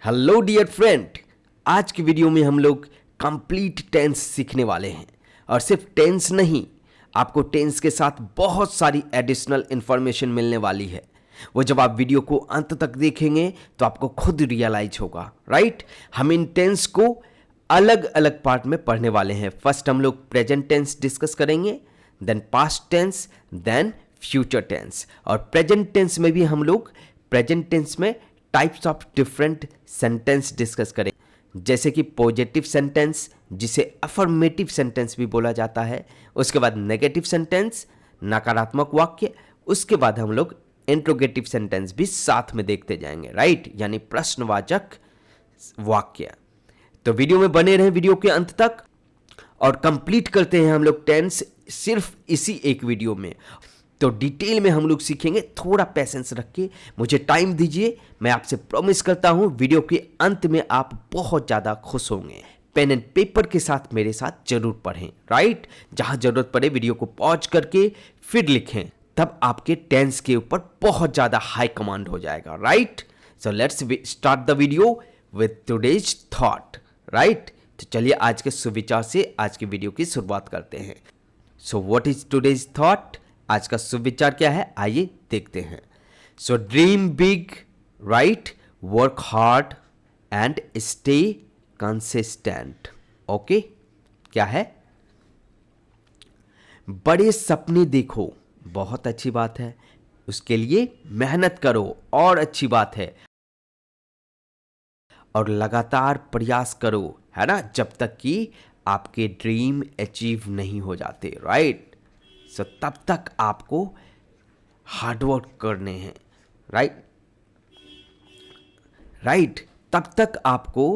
Hello dear friend, आज की video में हम लोग कंप्लीट टेंस सीखने वाले हैं। और सिर्फ टेंस नहीं, आपको टेंस के साथ बहुत सारी एडिशनल इंफॉर्मेशन मिलने वाली है। वो जब आप वीडियो को अंत तक देखेंगे तो आपको खुद रियलाइज होगा, राइट। हम इन टेंस को अलग अलग पार्ट में पढ़ने वाले हैं। फर्स्ट हम लोग प्रेजेंट टेंस डिस्कस करेंगे, then past tense, then future tense. और प्रेजेंट टेंस में भी हम लोग प्रेजेंट टेंस में types of different sentence discuss करें, जैसे कि पॉजिटिव सेंटेंस जिसे अफर्मेटिव सेंटेंस भी बोला जाता है, उसके बाद नेगेटिव सेंटेंस नकारात्मक वाक्य, उसके बाद हम लोग इंट्रोगेटिव सेंटेंस भी साथ में देखते जाएंगे, राइट, यानी प्रश्नवाचक वाक्य। तो वीडियो में बने रहें वीडियो के अंत तक और कंप्लीट करते हैं हम लोग टेंस सिर्फ इसी एक वीडियो में। तो डिटेल में हम लोग सीखेंगे, थोड़ा पेशेंस रख के मुझे टाइम दीजिए। मैं आपसे प्रॉमिस करता हूं वीडियो के अंत में आप बहुत ज़्यादा खुश होंगे। पेन एंड पेपर के साथ मेरे साथ जरूर पढ़ें, राइट। जहां जरूरत पड़े वीडियो को पॉज करके फिर लिखें, तब आपके टेंस के ऊपर बहुत ज़्यादा हाई कमांड हो जाएगा, right. So let's start the video with today's thought, right. तो चलिए आज के सुविचार से आज की वीडियो की शुरुआत करते हैं। So what is today's thought? आज का सुविचार क्या है, आइए देखते हैं। So dream big, right, work hard and stay consistent. Okay, क्या है? बड़े सपने देखो, बहुत अच्छी बात है, उसके लिए मेहनत करो, और अच्छी बात है, और लगातार प्रयास करो, है ना, जब तक कि आपके ड्रीम अचीव नहीं हो जाते, राइट। सो तब तक आपको हार्डवर्क करने हैं, राइट, तब तक आपको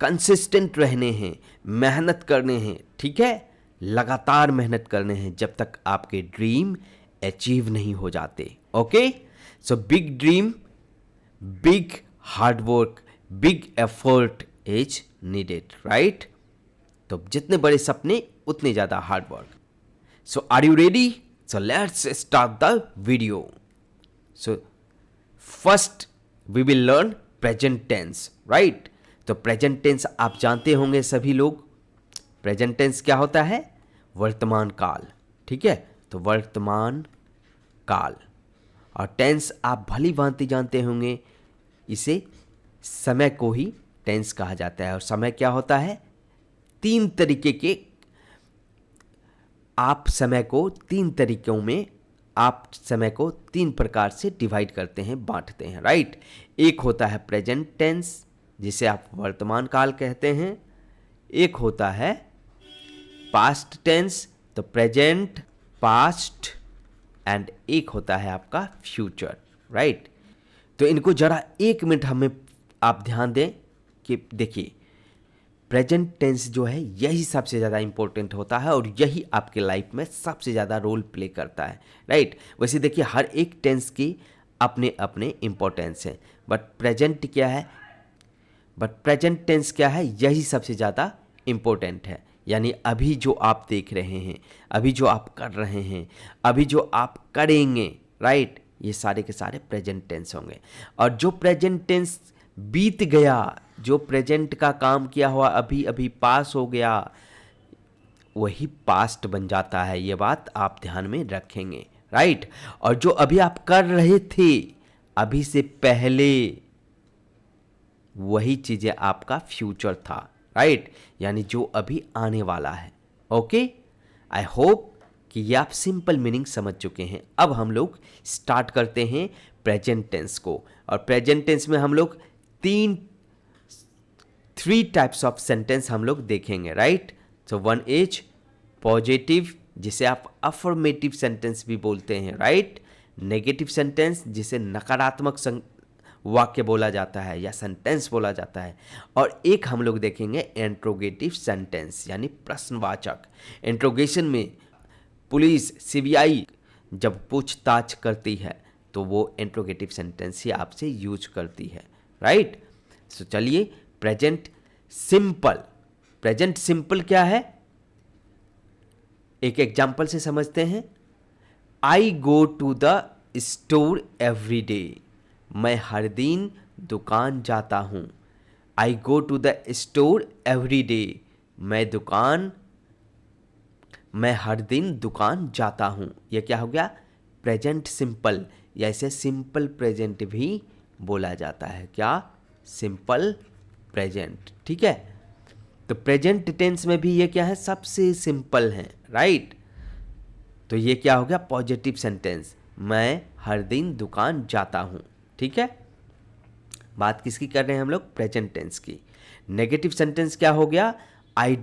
कंसिस्टेंट रहने हैं, मेहनत करने हैं, ठीक है, लगातार मेहनत करने हैं जब तक आपके ड्रीम अचीव नहीं हो जाते। Okay, so big dream, big hard work, big effort is needed, right. तो जितने बड़े सपने उतने ज़्यादा hard work. So are you ready? So let's start the video. So first we will learn present tense, right? तो present tense आप जानते होंगे सभी लोग। present tense क्या होता है? वर्तमान काल, ठीक है। तो वर्तमान काल, और tense आप भली भांति जानते होंगे, इसे समय को ही tense कहा जाता है। और समय क्या होता है? तीन तरीके के, आप समय को तीन तरीकों में, आप समय को तीन प्रकार से डिवाइड करते हैं, बांटते हैं, राइट। एक होता है प्रेजेंट टेंस जिसे आप वर्तमान काल कहते हैं, एक होता है पास्ट टेंस, तो प्रेजेंट, पास्ट, एंड एक होता है आपका फ्यूचर, राइट। तो इनको जरा एक मिनट हमें आप ध्यान दें कि देखिए, प्रेजेंट टेंस जो है यही सबसे ज़्यादा इंपॉर्टेंट होता है और यही आपके लाइफ में सबसे ज़्यादा रोल प्ले करता है, राइट। वैसे देखिए हर एक टेंस की अपने अपने इंपॉर्टेंस है, बट प्रेजेंट टेंस क्या है, यही सबसे ज़्यादा इंपॉर्टेंट है। यानी अभी जो आप देख रहे हैं, अभी जो आप कर रहे हैं, अभी जो आप करेंगे, राइट, ये सारे के सारे प्रेजेंट टेंस होंगे। और जो प्रेजेंट टेंस बीत गया, जो प्रेजेंट का काम किया हुआ अभी अभी पास हो गया, वही पास्ट बन जाता है। ये बात आप ध्यान में रखेंगे, राइट। और जो अभी आप कर रहे थे अभी से पहले, वही चीजें आपका फ्यूचर था, राइट, यानी जो अभी आने वाला है। ओके, आई होप कि ये आप सिंपल मीनिंग समझ चुके हैं। अब हम लोग स्टार्ट करते हैं प्रेजेंट टेंस को। और प्रेजेंट टेंस में हम लोग थ्री टाइप्स ऑफ सेंटेंस हम लोग देखेंगे, right. So one is positive, जिसे आप अफर्मेटिव सेंटेंस भी बोलते हैं, राइट। नेगेटिव सेंटेंस, जिसे नकारात्मक वाक्य बोला जाता है या सेंटेंस बोला जाता है। और एक हम लोग देखेंगे इंट्रोगेटिव सेंटेंस, यानी प्रश्नवाचक। इंट्रोगेशन में पुलिस, सीबीआई जब पूछताछ करती है तो वो इंट्रोगेटिव सेंटेंस ही आपसे यूज करती है, राइट। सो चलिए प्रेजेंट सिंपल, प्रेजेंट सिंपल क्या है, एक एग्जाम्पल से समझते हैं। I go to the store every day, मैं हर दिन दुकान जाता हूँ। I go to the store every day. मैं हर दिन दुकान जाता हूँ। यह क्या हो गया? प्रेजेंट सिंपल, या इसे सिंपल प्रेजेंट भी बोला जाता है। क्या? Simple present. ठीक है, तो प्रेजेंट टेंस में भी ये क्या है? सबसे सिंपल है, राइट। तो ये क्या हो गया? पॉजिटिव सेंटेंस, मैं हर दिन दुकान जाता हूँ। ठीक है, बात किसकी कर रहे हैं हम लोग? प्रेजेंट टेंस की। नेगेटिव सेंटेंस क्या हो गया? I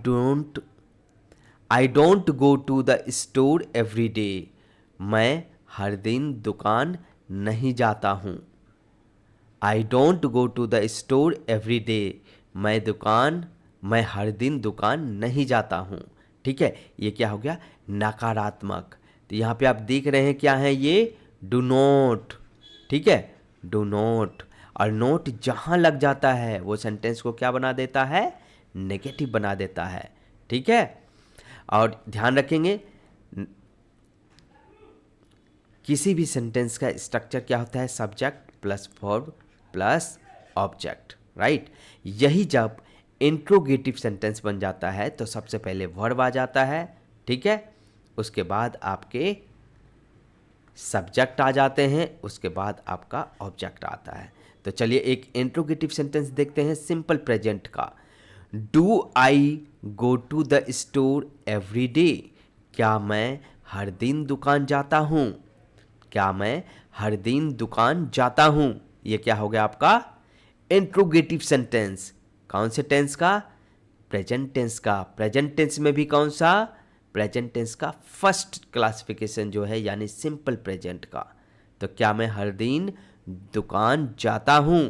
don't go to the store every day. मैं हर दिन दुकान नहीं जाता हूँ। I don't go to the store every day. मैं हर दिन दुकान नहीं जाता हूँ। ठीक है, ये क्या हो गया? नकारात्मक। तो यहाँ पे आप देख रहे हैं क्या है ये? Do not. ठीक है, डू नॉट। और नोट जहाँ लग जाता है वो सेंटेंस को क्या बना देता है? नेगेटिव बना देता है। ठीक है, और ध्यान रखेंगे किसी भी सेंटेंस का स्ट्रक्चर क्या होता है? Subject plus verb plus object, right. यही जब इंट्रोगेटिव सेंटेंस बन जाता है तो सबसे पहले वर्ब आ जाता है। ठीक है, उसके बाद आपके सब्जेक्ट आ जाते हैं, उसके बाद आपका ऑब्जेक्ट आता है। तो चलिए एक इंट्रोगेटिव सेंटेंस देखते हैं सिंपल प्रेजेंट का। Do I go to the store every day. क्या मैं हर दिन दुकान जाता हूँ? क्या मैं हर दिन दुकान जाता हूँ? ये क्या हो गया आपका? Interrogative sentence. कौन से टेंस का? प्रेजेंट टेंस का। प्रेजेंट टेंस में भी कौन सा? प्रेजेंट टेंस का फर्स्ट क्लासिफिकेशन जो है, यानी सिंपल प्रेजेंट का। तो क्या मैं हर दिन दुकान जाता हूँ?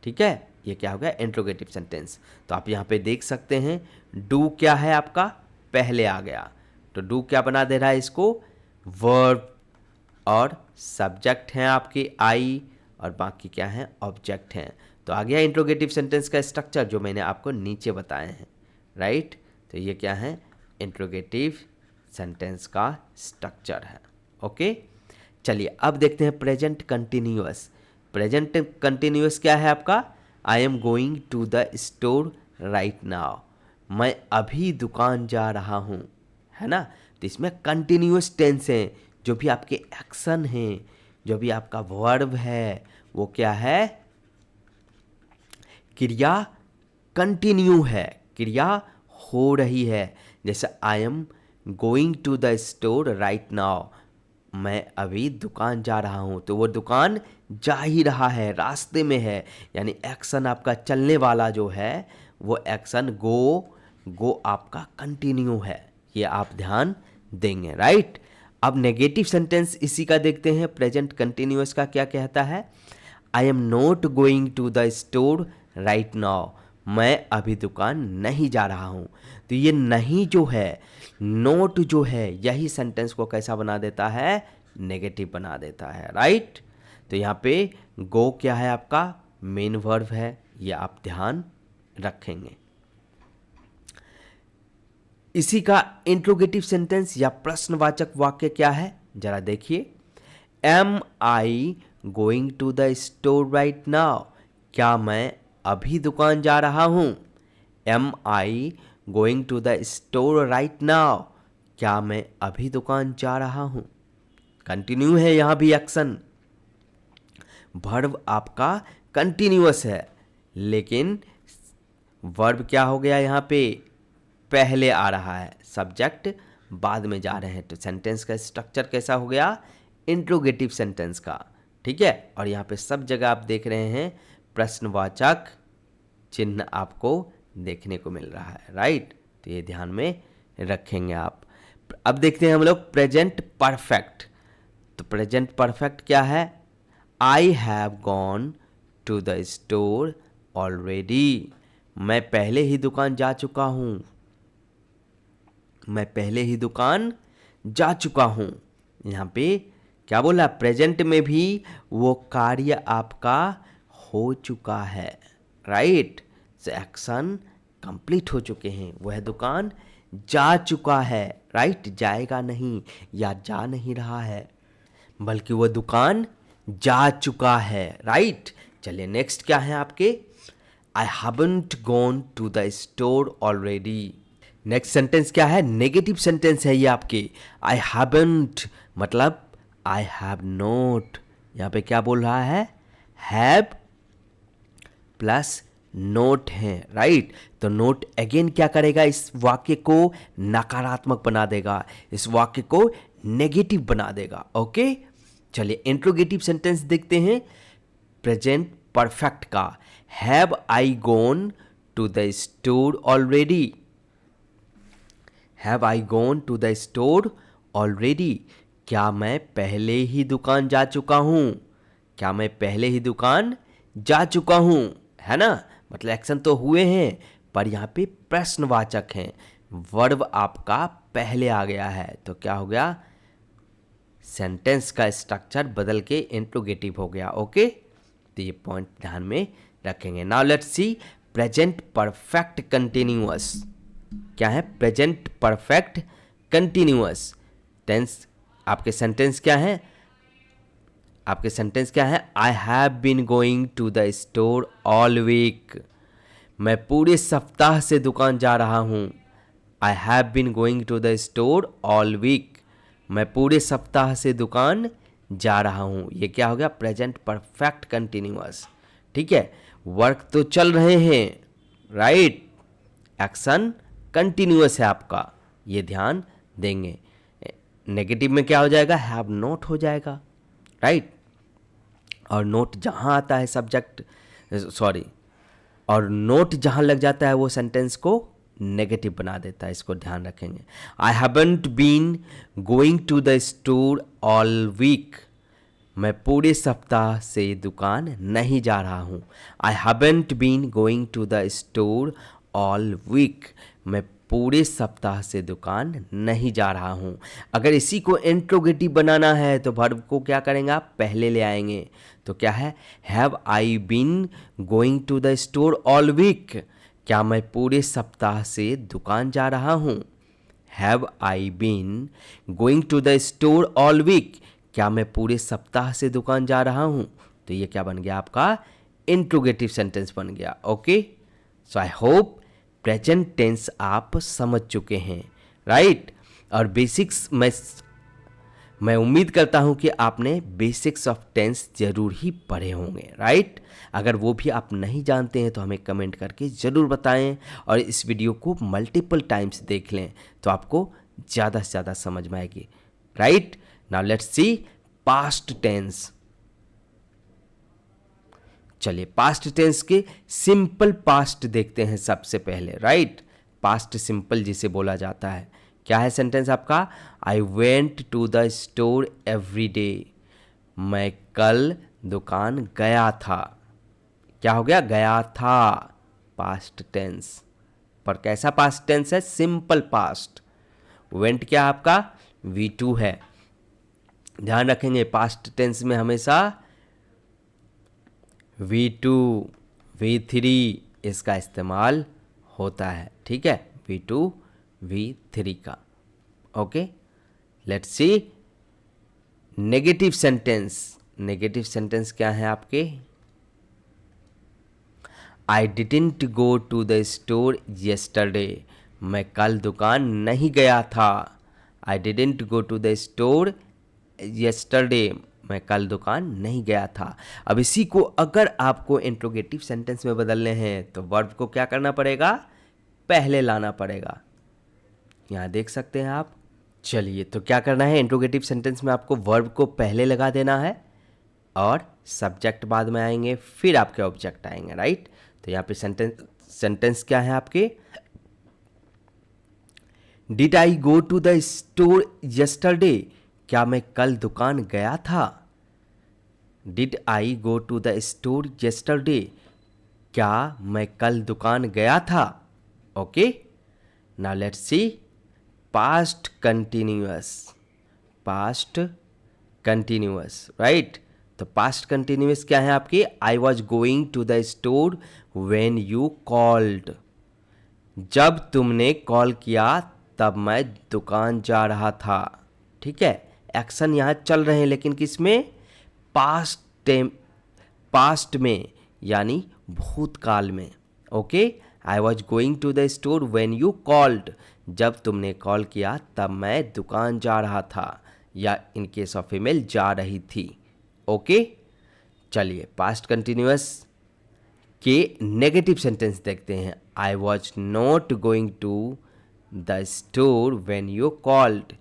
ठीक है, ये क्या हो गया? Interrogative sentence. तो आप यहाँ पे देख सकते हैं डू क्या है आपका? पहले आ गया। तो डू क्या बना दे रहा है इसको? वर्ब, और सब्जेक्ट हैं आपके आई, और बाकी क्या है? ऑब्जेक्ट हैं। तो आ गया इंट्रोगेटिव सेंटेंस का स्ट्रक्चर जो मैंने आपको नीचे बताए हैं, राइट। तो ये क्या है? इंट्रोगेटिव सेंटेंस का स्ट्रक्चर है। ओके, चलिए अब देखते हैं प्रेजेंट कंटिन्यूअस। प्रेजेंट कंटिन्यूअस क्या है आपका? I am going to the store right now. मैं अभी दुकान जा रहा हूँ, है ना। तो इसमें कंटिन्यूअस टेंस है, जो भी आपके एक्शन हैं, जो भी आपका वर्ब है, वो क्या है? क्रिया कंटिन्यू है, क्रिया हो रही है। जैसे I am going to the store right now, मैं अभी दुकान जा रहा हूँ। तो वो दुकान जा ही रहा है, रास्ते में है, यानी एक्शन आपका चलने वाला जो है वो एक्शन गो आपका कंटिन्यू है। ये आप ध्यान देंगे, राइट। अब नेगेटिव सेंटेंस इसी का देखते हैं। प्रेजेंट कंटिन्यूअस का क्या कहता है? I am not going to the store right now. मैं अभी दुकान नहीं जा रहा हूँ। तो ये नहीं जो है, नोट जो है, यही सेंटेंस को कैसा बना देता है? नेगेटिव बना देता है, राइट। तो यहाँ पे गो क्या है आपका? मेन वर्ब है, ये आप ध्यान रखेंगे। इसी का इंट्रोगेटिव सेंटेंस या प्रश्नवाचक वाक्य क्या है? जरा देखिए। Am I going to the store right now. क्या मैं अभी दुकान जा रहा हूँ? Am I going to the store right now. क्या मैं अभी दुकान जा रहा हूँ? कंटिन्यू है यहाँ भी एक्शन, वर्ब आपका कंटिन्यूअस है, लेकिन वर्ब क्या हो गया? यहाँ पे पहले आ रहा है, सब्जेक्ट बाद में जा रहे हैं। तो सेंटेंस का स्ट्रक्चर कैसा हो गया? इंट्रोगेटिव सेंटेंस का। ठीक है, और यहाँ पे सब जगह आप देख रहे हैं प्रश्नवाचक चिन्ह आपको देखने को मिल रहा है, राइट। तो ये ध्यान में रखेंगे आप। अब देखते हैं हम लोग प्रेजेंट परफेक्ट। तो प्रेजेंट परफेक्ट क्या है? I have gone to the store already. मैं पहले ही दुकान जा चुका हूँ। मैं पहले ही दुकान जा चुका हूँ। यहाँ पे क्या बोला? प्रेजेंट में भी वो कार्य आपका हो चुका है, राइट। से एक्शन कंप्लीट हो चुके हैं, वह दुकान जा चुका है, राइट। जाएगा नहीं या जा नहीं रहा है, बल्कि वह दुकान जा चुका है, राइट। चलिए नेक्स्ट क्या है आपके, I haven't gone to the store already. Next sentence क्या है, नेगेटिव सेंटेंस है ये आपके। आई हैवंट मतलब आई हैव नॉट, यहाँ पे क्या बोल रहा है, हैव प्लस नोट है, राइट। तो नोट अगेन क्या करेगा, इस वाक्य को नकारात्मक बना देगा, इस वाक्य को नेगेटिव बना देगा। ओके, चलिए इंट्रोगेटिव सेंटेंस देखते हैं प्रेजेंट परफेक्ट का। Have I gone to the store already, have I gone to the store already, क्या मैं पहले ही दुकान जा चुका हूँ, क्या मैं पहले ही दुकान जा चुका हूँ, है ना। मतलब एक्शन तो हुए हैं पर यहाँ पे प्रश्नवाचक हैं, वर्ब आपका पहले आ गया है, तो क्या हो गया, सेंटेंस का स्ट्रक्चर बदल के इंट्रोगेटिव हो गया। ओके, तो ये पॉइंट ध्यान में रखेंगे। Now let's see present perfect continuous. क्या है, प्रेजेंट परफेक्ट कंटिन्यूअस टेंस। आपके सेंटेंस क्या है, आपके सेंटेंस क्या है, I have been going to the store all week, मैं पूरे सप्ताह से दुकान जा रहा हूँ। I have been going to the store all week, मैं पूरे सप्ताह से दुकान जा रहा हूँ। ये क्या हो गया, प्रेजेंट परफेक्ट कंटिन्यूअस। ठीक है, वर्क तो चल रहे हैं, राइट, एक्शन कंटिन्यूअस है आपका, ये ध्यान देंगे। नेगेटिव में क्या हो जाएगा, हैव नॉट हो जाएगा, राइट। और नोट जहाँ आता है सब्जेक्ट, सॉरी, और नोट जहाँ लग जाता है वो सेंटेंस को नेगेटिव बना देता है, इसको ध्यान रखेंगे। I haven't been going to the store all week, मैं पूरे सप्ताह से दुकान नहीं जा रहा हूँ। I haven't been going to the store all week, मैं पूरे सप्ताह से दुकान नहीं जा रहा हूँ। अगर इसी को इंट्रोगेटिव बनाना है तो वर्ब को क्या करेंगे आप, पहले ले आएंगे। तो क्या है, have I been going to the store all week, क्या मैं पूरे सप्ताह से दुकान जा रहा हूँ। Have I been going to the store all week, क्या मैं पूरे सप्ताह से दुकान जा रहा हूँ। तो ये क्या बन गया, आपका इंट्रोगेटिव सेंटेंस बन गया। Okay, so I hope present tense आप समझ चुके हैं, राइट। और बेसिक्स मैं उम्मीद करता हूं कि आपने बेसिक्स ऑफ टेंस जरूर ही पढ़े होंगे, राइट। अगर वो भी आप नहीं जानते हैं तो हमें कमेंट करके ज़रूर बताएं और इस वीडियो को मल्टीपल टाइम्स देख लें तो आपको ज़्यादा से ज़्यादा समझ में आएगी, right. Now let's see past tense. चलिए पास्ट टेंस के सिंपल पास्ट देखते हैं सबसे पहले, राइट। पास्ट सिंपल जिसे बोला जाता है। क्या है सेंटेंस आपका, I went to the store every day, मैं कल दुकान गया था। क्या हो गया, गया था, पास्ट टेंस। पर कैसा पास्ट टेंस है, सिंपल पास्ट। वेंट क्या आपका, V2 है। ध्यान रखेंगे पास्ट टेंस में हमेशा V2 V3 इसका इस्तेमाल होता है, ठीक है, V2 V3 का। Okay, let's see negative sentence. Negative sentence क्या है आपके, I didn't go to the store yesterday, मैं कल दुकान नहीं गया था। I didn't go to the store yesterday, मैं कल दुकान नहीं गया था। अब इसी को अगर आपको इंट्रोगेटिव सेंटेंस में बदलने हैं तो वर्ब को क्या करना पड़ेगा, पहले लाना पड़ेगा। यहाँ देख सकते हैं आप। चलिए तो क्या करना है, इंट्रोगेटिव सेंटेंस में आपको वर्ब को पहले लगा देना है और सब्जेक्ट बाद में आएंगे, फिर आपके ऑब्जेक्ट आएंगे, राइट। तो यहाँ पे सेंटेंस क्या है आपके, did I go to the store yesterday, क्या मैं कल दुकान गया था। Did I go to the store yesterday, क्या मैं कल दुकान गया था। Okay, now let's see past continuous. Past continuous, right. तो पास्ट कंटिन्यूअस क्या है आपकी, I was going to the store when you called, जब तुमने कॉल किया तब मैं दुकान जा रहा था। ठीक है, एक्शन यहाँ चल रहे हैं लेकिन किसमें, पास्ट में यानी भूतकाल में। Okay, I was going to the store when you called, जब तुमने कॉल किया तब मैं दुकान जा रहा था, या इन केस ऑफ फीमेल जा रही थी। ओके, चलिए पास्ट कंटिन्यूअस के नेगेटिव सेंटेंस देखते हैं। I was not going to the store when you called,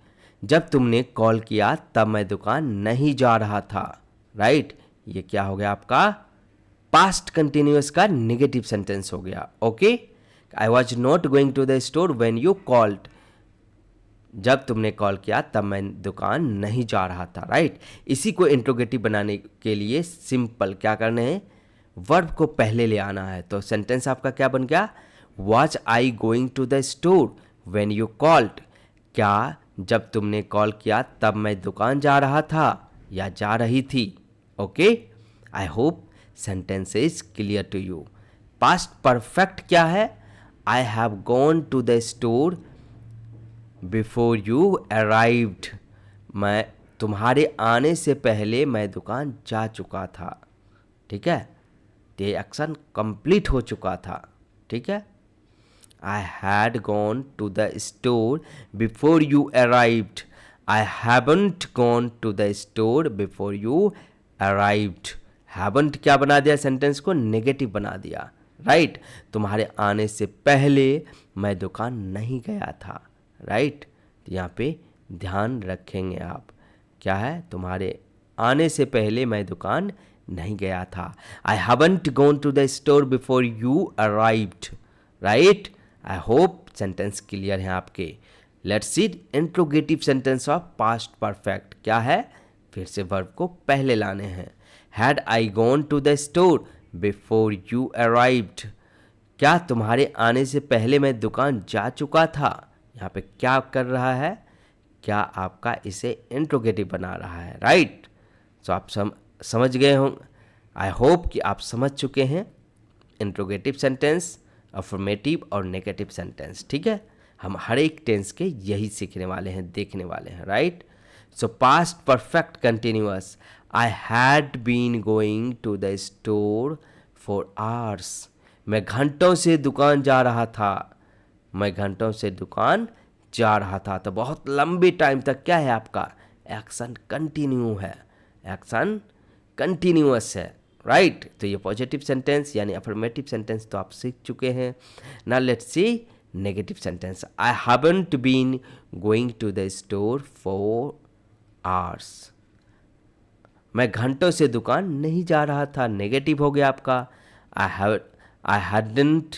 जब तुमने कॉल किया तब मैं दुकान नहीं जा रहा था। राइट, ये क्या हो गया आपका पास्ट कंटिन्यूअस का नेगेटिव सेंटेंस हो गया। Okay, I was not going to the store when you called, जब तुमने कॉल किया तब मैं दुकान नहीं जा रहा था। राइट, इसी को इंट्रोगेटिव बनाने के लिए सिंपल क्या करना है, वर्ब को पहले ले आना है। तो सेंटेंस आपका क्या बन गया, was I going to the store when you called, क्या जब तुमने कॉल किया तब मैं दुकान जा रहा था या जा रही थी। Okay, I hope sentence is clear to you. Past perfect क्या है, I have gone to the store before you arrived, मैं तुम्हारे आने से पहले मैं दुकान जा चुका था। ठीक है, ये एक्शन कंप्लीट हो चुका था। ठीक है, I had gone to the store before you arrived, I haven't gone to the store before you arrived. Haven't क्या बना दिया, सेंटेंस को नेगेटिव बना दिया। राइट, तुम्हारे आने से पहले मैं दुकान नहीं गया था। राइट, यहाँ पे ध्यान रखेंगे आप, क्या है, तुम्हारे आने से पहले मैं दुकान नहीं गया था। I haven't gone to the store before you arrived. Right, I hope sentence clear है आपके। Let's see interrogative sentence of past perfect क्या है, फिर से वर्ब को पहले लाने हैं। Had I gone to the store before you arrived, क्या तुम्हारे आने से पहले मैं दुकान जा चुका था। यहाँ पे क्या कर रहा है, क्या आपका इसे इंट्रोगेटिव बना रहा है। राइट, सो आप समझ गए होंगे। आई होप कि आप समझ चुके हैं इंट्रोगेटिव सेंटेंस, अफर्मेटिव और नेगेटिव सेंटेंस। ठीक है, हम हर एक टेंस के यही सीखने वाले हैं, देखने वाले हैं। Right, so past perfect continuous, I had been going to the store for hours, मैं घंटों से दुकान जा रहा था, मैं घंटों से दुकान जा रहा था। तो बहुत लंबे टाइम तक क्या है आपका एक्शन कंटिन्यू है, एक्शन कंटिन्यूअस है। राइट, तो ये पॉजिटिव सेंटेंस यानी अफर्मेटिव सेंटेंस तो आप सीख चुके हैं। Now let's see negative sentence, I haven't been going to the store for hours, मैं घंटों से दुकान नहीं जा रहा था। नेगेटिव हो गया आपका, I hadn't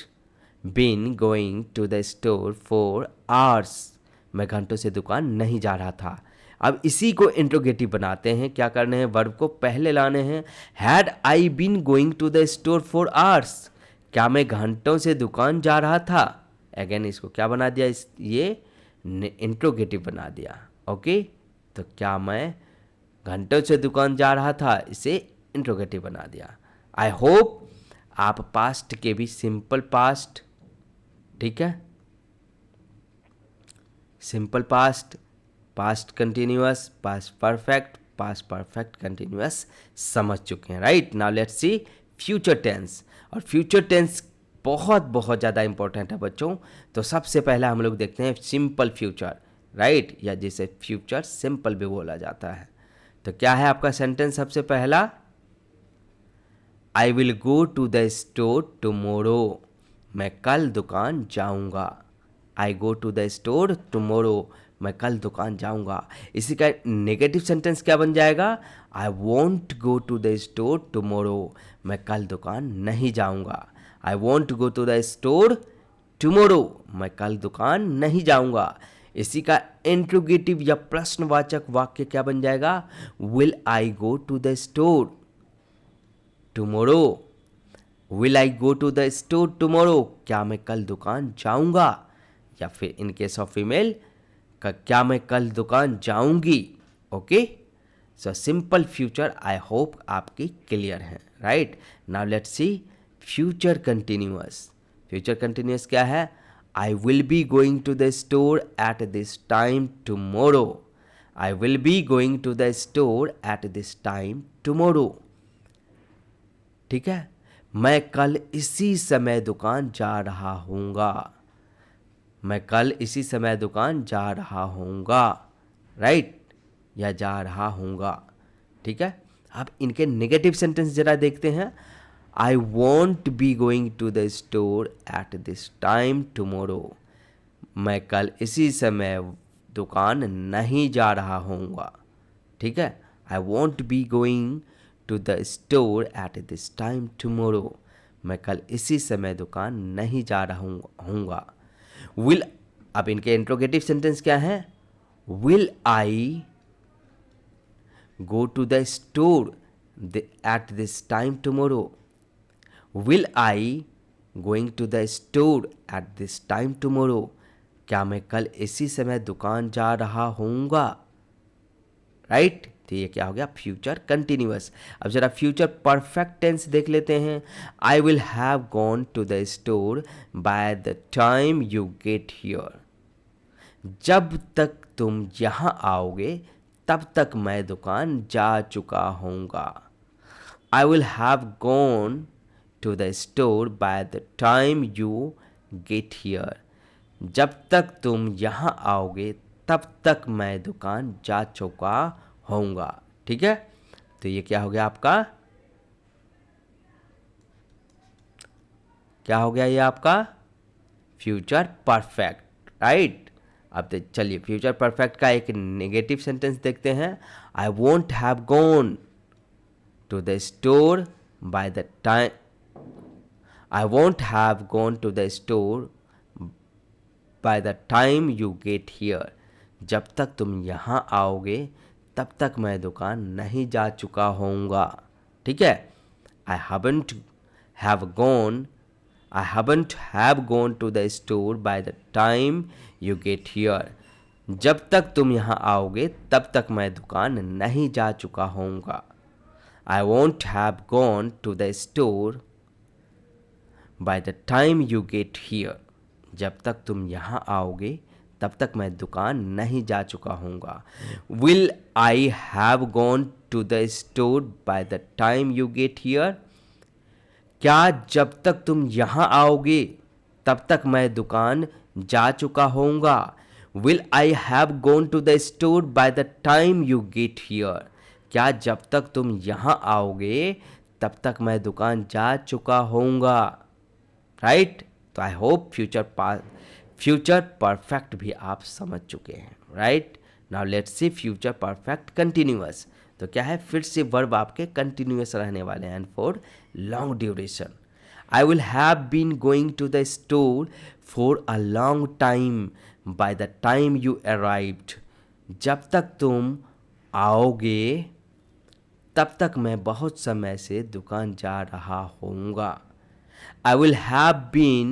been going to the store for hours, मैं घंटों से दुकान नहीं जा रहा था। अब इसी को इंट्रोगेटिव बनाते हैं, क्या करने हैं, वर्ब को पहले लाने हैं। Had I been going to the store for hours, क्या मैं घंटों से दुकान जा रहा था। अगेन इसको क्या बना दिया, ये इंट्रोगेटिव बना दिया। ओके, तो क्या मैं घंटों से दुकान जा रहा था, इसे इंट्रोगेटिव बना दिया। आई होप आप पास्ट के भी सिंपल पास्ट, ठीक है, simple past, past continuous, past perfect, past perfect continuous समझ चुके हैं। Right, now let's see future tense. और फ्यूचर टेंस बहुत बहुत ज़्यादा इंपॉर्टेंट है बच्चों। तो सबसे पहला हम लोग देखते हैं सिंपल फ्यूचर। राइट, या जिसे फ्यूचर सिंपल भी बोला जाता है। तो क्या है आपका सेंटेंस, सबसे पहला, I will go to the store tomorrow, मैं कल दुकान जाऊंगा। I go to the store tomorrow, मैं कल दुकान जाऊंगा। इसी का नेगेटिव सेंटेंस क्या बन जाएगा, I won't go to the store tomorrow, मैं कल दुकान नहीं जाऊंगा। I won't go to the store tomorrow, मैं कल दुकान नहीं जाऊंगा। इसी का इंट्रोगेटिव या प्रश्नवाचक वाक्य क्या बन जाएगा, will I go to the store tomorrow, will I go to the store tomorrow, क्या मैं कल दुकान जाऊंगा। या फिर इन केस ऑफ फीमेल का, क्या मैं कल दुकान जाऊंगी। Okay, so simple future I hope आपकी क्लियर है। Right, now let's see future continuous. Future continuous क्या है, I will be going to the store at this time tomorrow, I will be going to the store at this time tomorrow. ठीक है, मैं कल इसी समय दुकान जा रहा हूँगा, मैं कल इसी समय दुकान जा रहा हूँगा, राइट, या जा रहा हूँगा। ठीक है, अब इनके नेगेटिव सेंटेंस जरा देखते हैं। I won't be going to the store at this time tomorrow, मैं कल इसी समय दुकान नहीं जा रहा हूँगा। ठीक है, I won't be going to the store at this time tomorrow, मैं कल इसी समय दुकान नहीं जा रहा हूँगा। विल, अब इनके इंट्रोगेटिव सेंटेंस क्या है? Will I go to the store at this time tomorrow, will I going to the store at this time tomorrow, क्या मैं कल इसी समय दुकान जा रहा हूँगा, राइट। तो ये क्या हो गया? Future continuous. अब जरा फ्यूचर परफेक्ट टेंस देख लेते हैं। I will have gone to the store by the time you get here, जब तक तुम यहाँ आओगे तब तक मैं दुकान जा चुका हूँगा। I will have gone to the store by the time you get here, जब तक तुम यहाँ आओगे तब तक मैं दुकान जा चुका होऊंगा। ठीक है, तो ये क्या हो गया आपका? क्या हो गया ये आपका? Future perfect, right. अब तो चलिए फ्यूचर परफेक्ट का एक नेगेटिव सेंटेंस देखते हैं। I won't have gone to the store by the time, I won't have gone to the store by the time you get here, जब तक तुम यहाँ आओगे तब तक मैं दुकान नहीं जा चुका होऊंगा। ठीक है, I haven't have gone, I haven't have gone to the store by the time you get here, जब तक तुम यहाँ आओगे तब तक मैं दुकान नहीं जा चुका होऊंगा। I won't have gone to the store by the time you get here, जब तक तुम यहाँ आओगे तब तक मैं दुकान नहीं जा चुका हूँगा। Will I have gone to the store by the time you get here, क्या जब तक तुम यहाँ आओगे तब तक मैं दुकान जा चुका होऊंगा। Will I have gone to the store by the time you get here, क्या जब तक तुम यहाँ आओगे तब तक मैं दुकान जा चुका होऊंगा, राइट। तो आई होप फ्यूचर परफेक्ट भी आप समझ चुके हैं, right. Now let's see future perfect continuous. तो क्या है? फिर से वर्ब आपके कंटिन्यूअस रहने वाले हैं for long duration. I will have been going to the store for a long time by the time you arrived, जब तक तुम आओगे तब तक मैं बहुत समय से दुकान जा रहा होऊंगा। I will have been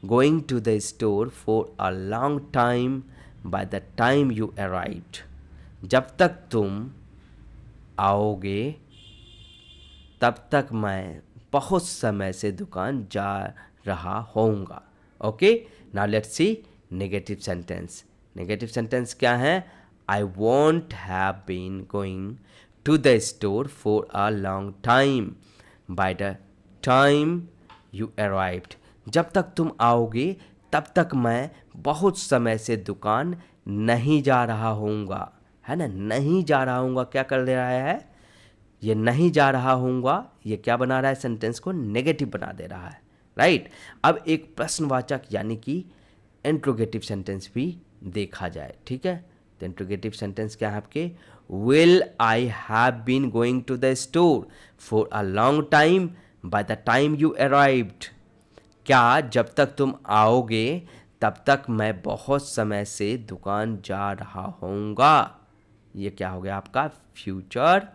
going to the store for a long time by the time you arrived, जब तक तुम आओगे तब तक मैं बहुत समय से दुकान जा रहा होऊंगा। Okay, now let's see negative sentence. Negative sentence क्या है? I won't have been going to the store for a long time by the time you arrived, जब तक तुम आओगे तब तक मैं बहुत समय से दुकान नहीं जा रहा होऊंगा, है ना। नहीं जा रहा होऊंगा क्या कर दे रहा है? ये नहीं जा रहा होऊंगा, ये क्या बना रहा है? सेंटेंस को नेगेटिव बना दे रहा है, राइट। अब एक प्रश्नवाचक यानी कि इंट्रोगेटिव सेंटेंस भी देखा जाए, ठीक है। तो इंट्रोगेटिव सेंटेंस क्या है आपके? Will I have been going to the store for a long time by the time you arrived, क्या जब तक तुम आओगे तब तक मैं बहुत समय से दुकान जा रहा होऊंगा। ये क्या हो गया आपका? Future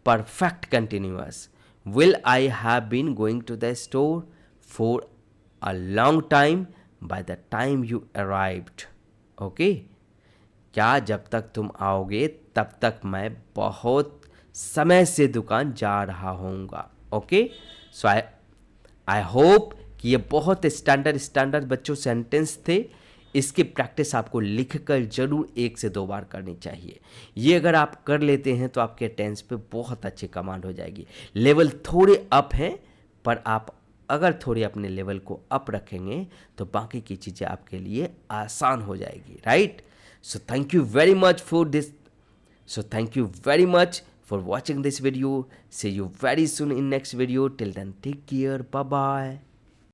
perfect continuous. Will I have been going to the store for a long time by the time you arrived. Okay, क्या जब तक तुम आओगे तब तक मैं बहुत समय से दुकान जा रहा होऊंगा। ओके, सो आई होप कि ये बहुत स्टैंडर्ड बच्चों सेंटेंस थे। इसकी प्रैक्टिस आपको लिखकर जरूर 1 से 2 बार करनी चाहिए। ये अगर आप कर लेते हैं तो आपके टेंस पे बहुत अच्छी कमांड हो जाएगी। लेवल थोड़े अप हैं, पर आप अगर थोड़े अपने लेवल को अप रखेंगे तो बाकी की चीज़ें आपके लिए आसान हो जाएगी, right? So thank you very much for this So thank you very much for watching this video. See you very soon in next video. Till then, take care. Bye bye.